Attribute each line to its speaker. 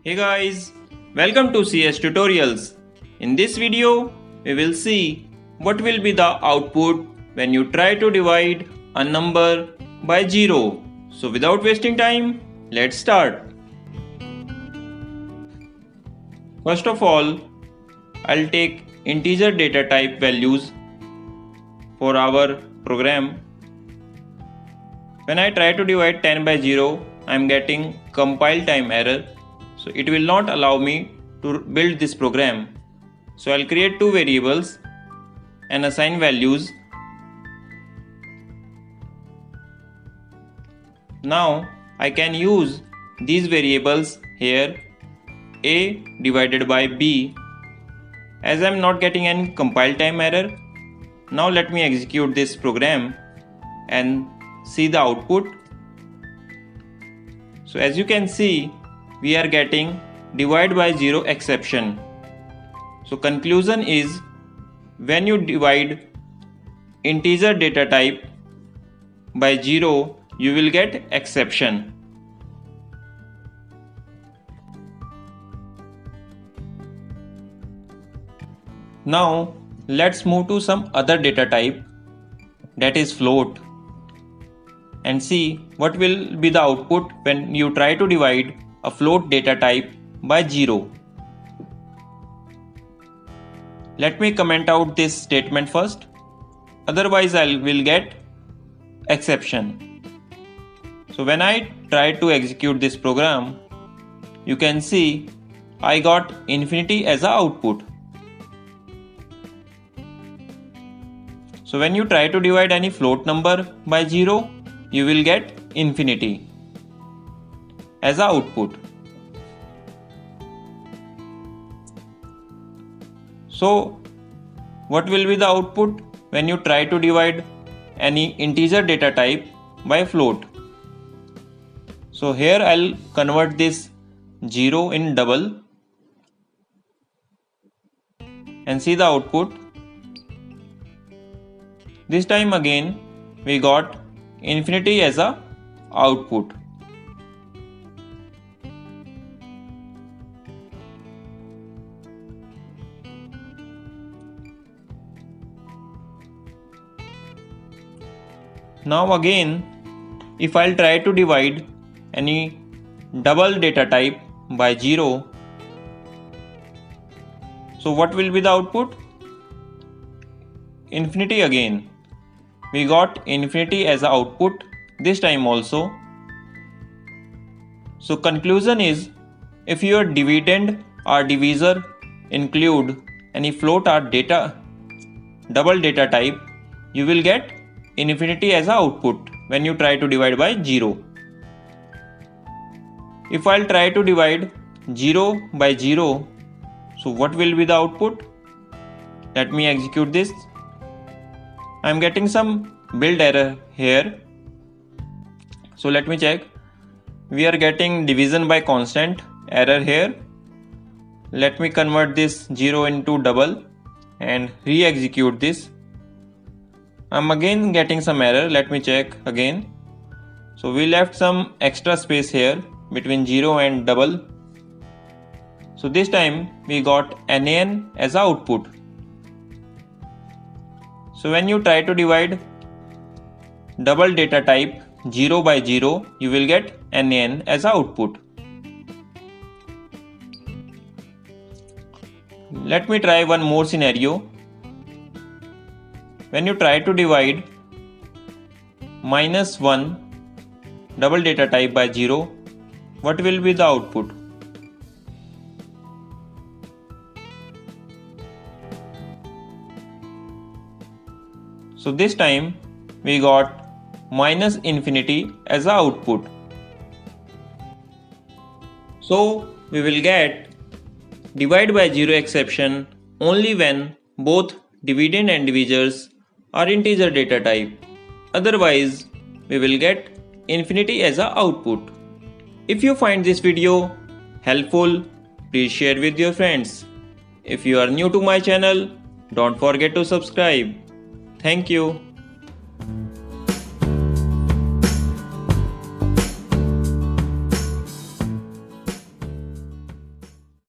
Speaker 1: Hey guys, welcome to CS Tutorials. In this video, we will see what will be the output when you try to divide a number by 0. So without wasting time, let's start. First of all, I'll take integer data type values for our program. When I try to divide 10 by 0, I am getting compile time error. So it will not allow me to build this program. So I'll create two variables and assign values. Now I can use these variables here, a divided by b, as I'm not getting any compile time error. Now let me execute this program and see the output. So as you can see, we are getting divide by 0 exception. So conclusion is, when you divide integer data type by 0, you will get exception. Now let's move to some other data type, that is float, and see what will be the output when you try to divide a float data type by 0. Let me comment out this statement first, otherwise I will get exception. So when I try to execute this program, you can see I got infinity as a output. So when you try to divide any float number by 0, you will get infinity as a output. So what will be the output when you try to divide any integer data type by float? So here I'll convert this 0 in double and see the output. This time again we got infinity as a output. Now again, if I'll try to divide any double data type by 0, so what will be the output? Infinity again. We got infinity as a output this time also. So conclusion is, if your dividend or divisor include any float or double data type, you will get infinity as a output when you try to divide by 0. If I'll try to divide 0 by 0, so what will be the output? Let me execute this. I am getting some build error here. So let me check. We are getting division by constant error here. Let me convert this 0 into double and re-execute this. I'm again getting some error. Let me check again. So we left some extra space here between 0 and double. So this time we got NaN as output. So when you try to divide double data type 0 by 0, you will get NaN as output. Let me try one more scenario. When you try to divide -1 double data type by 0, what will be the output? So this time we got -infinity as a output. So we will get divide by 0 exception only when both dividend and divisors are integer data type. Otherwise, we will get infinity as a output. If you find this video helpful, please share with your friends. If you are new to my channel, don't forget to subscribe. Thank you.